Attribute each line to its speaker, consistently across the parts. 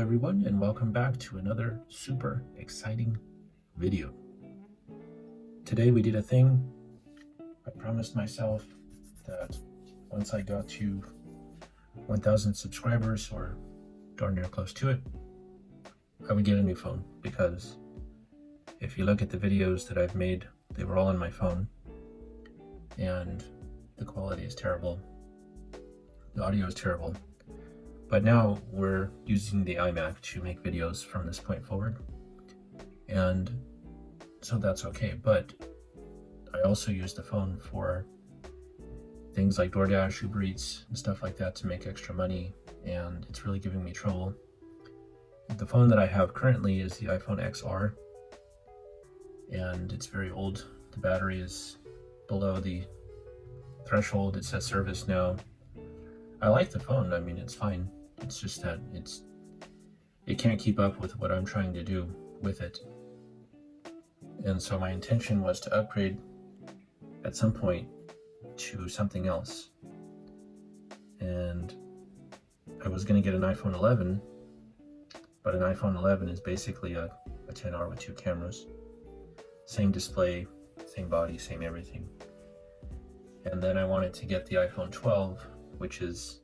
Speaker 1: everyone, and welcome back to another super exciting video. Today we did a thing. I promised myself that once I got to 1,000 subscribers, or darn near close to it, I would get a new phone, because if you look at the videos that I've made, they were all on my phone, and the quality is terrible, the audio is terrible. But now we're using the iMac to make videos from this point forward, and so that's okay. But I also use the phone for things like DoorDash, Uber Eats, and stuff like that to make extra money, and it's really giving me trouble. The phone that I have currently is the iPhone XR, and it's very old. The battery is below the threshold. It says service now. I like the phone. I mean, it's fine. It's just that it can't keep up with what I'm trying to do with it. And so my intention was to upgrade at some point to something else. And I was going to get an iPhone 11, but an iPhone 11 is basically a 10R with 2 cameras. Same display, same body, same everything. And then I wanted to get the iPhone 12, which is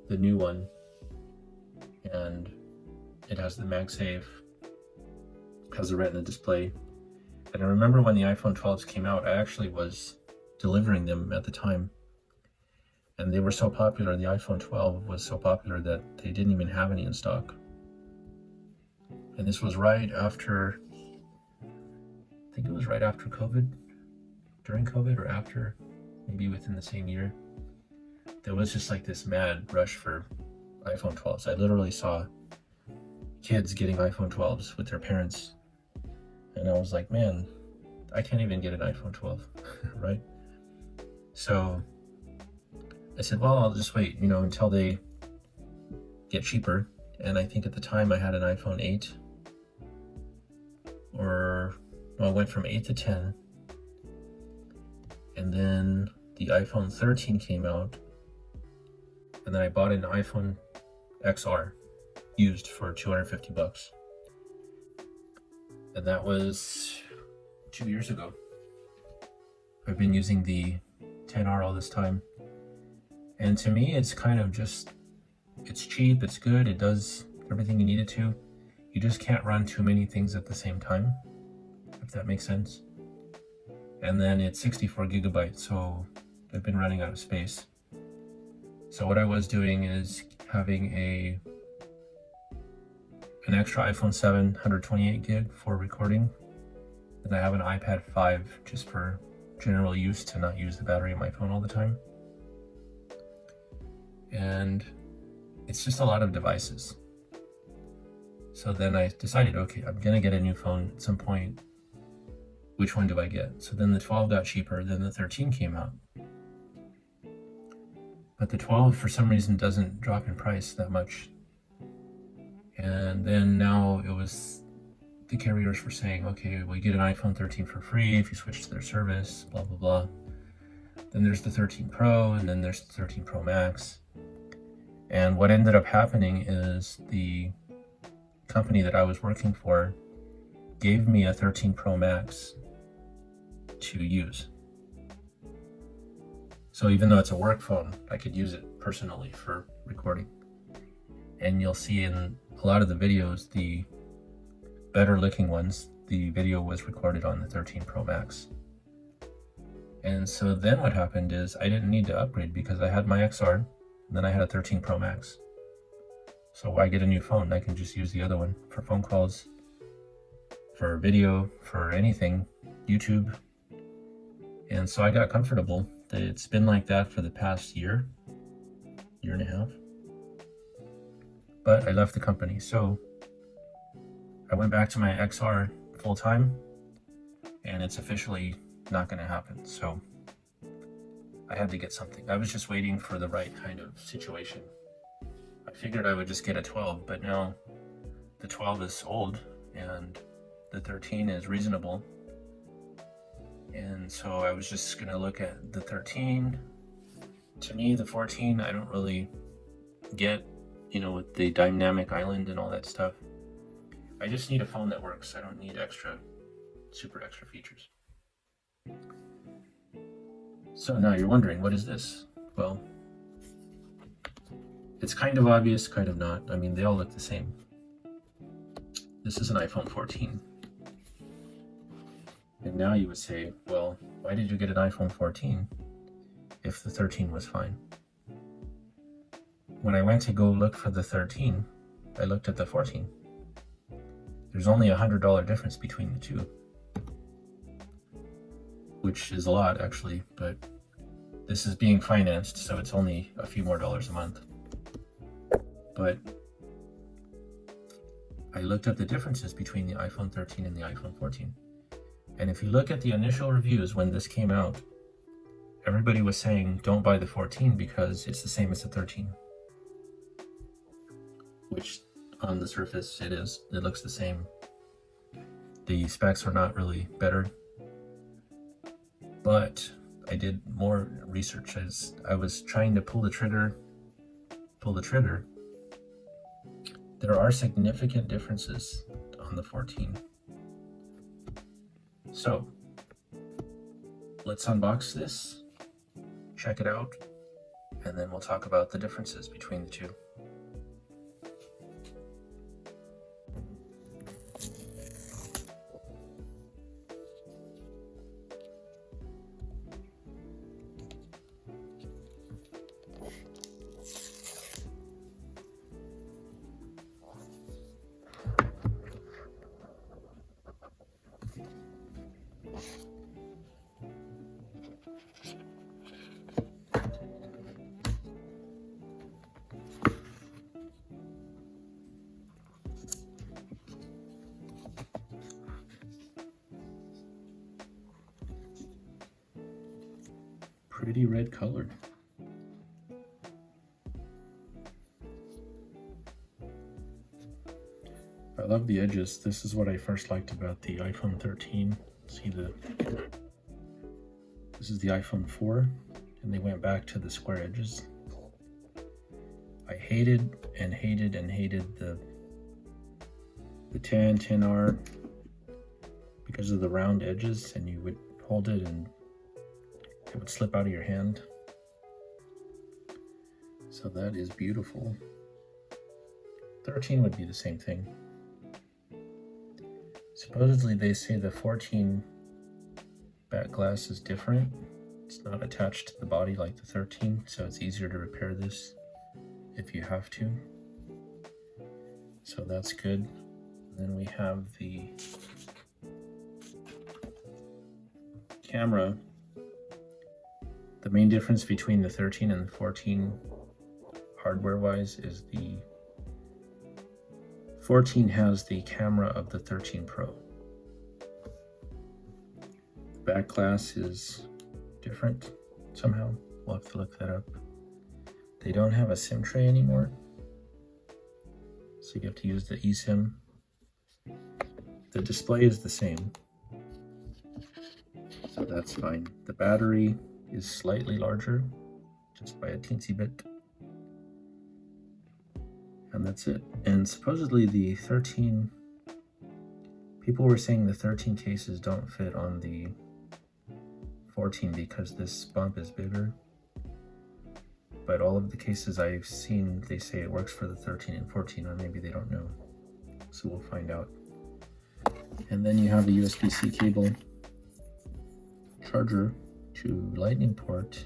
Speaker 1: the new one, and it has the MagSafe, has the Retina display. And I remember when the iPhone 12s came out, I actually was delivering them at the time, and they were so popular. The iPhone 12 was so popular that they didn't even have any in stock. And this was right after, I think it was right after COVID, during COVID or after, maybe within the same year. There was just like this mad rush for iPhone 12s. I literally saw kids getting iPhone 12s with their parents, and I was like, man, I can't even get an iPhone 12, right? So I said, well, I'll just wait, until they get cheaper. And I think at the time I had an iPhone 8, I went from 8 to 10, and then the iPhone 13 came out. And then I bought an iPhone XR used for $250. And that was 2 years ago. I've been using the 10R all this time. And to me, it's kind of just, it's cheap, it's good, it does everything you need it to. You just can't run too many things at the same time, if that makes sense. And then it's 64 gigabytes, so I've been running out of space. So what I was doing is having an extra iPhone 7 128 gig for recording. Then I have an iPad 5 just for general use, to not use the battery in my phone all the time. And it's just a lot of devices. So then I decided, okay, I'm gonna get a new phone at some point. Which one do I get? So then the 12 got cheaper, then the 13 came out. But the 12, for some reason, doesn't drop in price that much. And then now the carriers were saying, okay, well, you get an iPhone 13 for free if you switch to their service, blah, blah, blah. Then there's the 13 Pro, and then there's the 13 Pro Max. And what ended up happening is the company that I was working for gave me a 13 Pro Max to use. So even though it's a work phone, I could use it personally for recording. And you'll see in a lot of the videos, the better looking ones, the video was recorded on the 13 Pro Max. And so then what happened is I didn't need to upgrade, because I had my XR, and then I had a 13 Pro Max. So why get a new phone? I can just use the other one for phone calls, for video, for anything, YouTube. And so I got comfortable. It's been like that for the past year and a half. But I left the company, so I went back to my XR full time, and it's officially not going to happen. So I had to get something. I was just waiting for the right kind of situation. I figured I would just get a 12, but now the 12 is old and the 13 is reasonable. And so I was just going to look at the 13. To me, the 14, I don't really get you know, with the dynamic island and all that stuff. I just need a phone that works. I don't need super extra features. So now you're wondering, what is this? Well, it's kind of obvious, kind of not. I mean, they all look the same. This is an iPhone 14. And now you would say, well, why did you get an iPhone 14 if the 13 was fine? When I went to go look for the 13, I looked at the 14. There's only $100 difference between the two, which is a lot actually, but this is being financed, so it's only a few more dollars a month. But I looked up the differences between the iPhone 13 and the iPhone 14. And if you look at the initial reviews when this came out, everybody was saying don't buy the 14 because it's the same as the 13. Which on the surface it is. It looks the same. The specs are not really better. But I did more research as I was trying to pull the trigger. There are significant differences on the 14. So let's unbox this, check it out, and then we'll talk about the differences between the two. Pretty red colored. I love the edges. This is what I first liked about the iPhone 13. See this is the iPhone 4, and they went back to the square edges. I hated the 10, 10R because of the round edges, and you would hold it and it would slip out of your hand. So that is beautiful. 13 would be the same thing. Supposedly they say the 14 back glass is different. It's not attached to the body like the 13, so it's easier to repair this if you have to. So that's good. Then we have the camera. The main difference between the 13 and the 14 hardware-wise is the 14 has the camera of the 13 Pro. The back glass is different somehow. We'll have to look that up. They don't have a SIM tray anymore, so you have to use the eSIM. The display is the same, so that's fine. The battery is slightly larger, just by a teensy bit. And that's it. And supposedly the 13, people were saying the 13 cases don't fit on the 14 because this bump is bigger. But all of the cases I've seen, they say it works for the 13 and 14, or maybe they don't know. So we'll find out. And then you have a USB-C cable charger to Lightning port.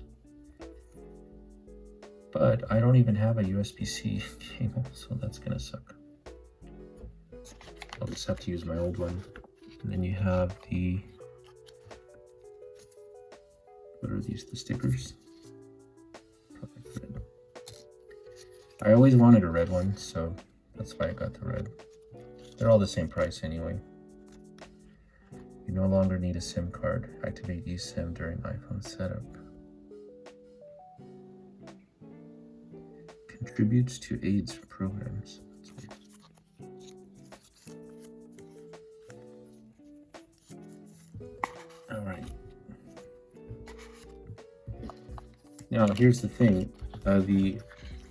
Speaker 1: But I don't even have a USB-C cable, so that's gonna suck. I'll just have to use my old one. And then you have the, what are these, the stickers? Red. I always wanted a red one, so that's why I got the red. They're all the same price anyway. You no longer need a SIM card. Activate eSIM during iPhone setup. Contributes to AIDS programs. All right. Now here's the thing. The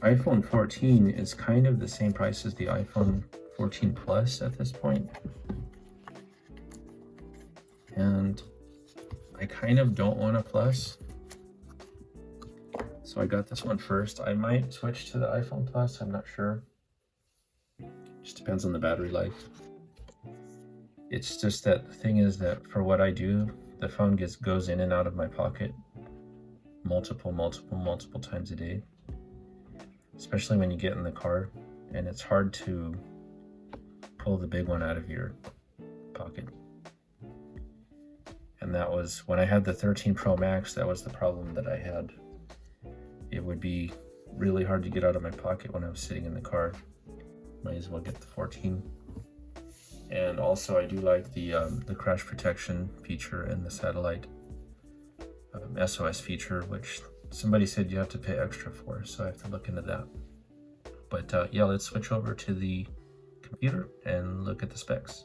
Speaker 1: iPhone 14 is kind of the same price as the iPhone 14 Plus at this point. And I kind of don't want a Plus. So I got this one first. I might switch to the iPhone Plus, I'm not sure. Just depends on the battery life. It's just that the thing is that for what I do, the phone goes in and out of my pocket multiple times a day. Especially when you get in the car and it's hard to pull the big one out of your pocket. And that was when I had the 13 Pro Max, that was the problem that I had. It would be really hard to get out of my pocket when I was sitting in the car. Might as well get the 14. And also I do like the crash protection feature and the satellite SOS feature, which somebody said you have to pay extra for, so I have to look into that. But yeah, let's switch over to the computer and look at the specs.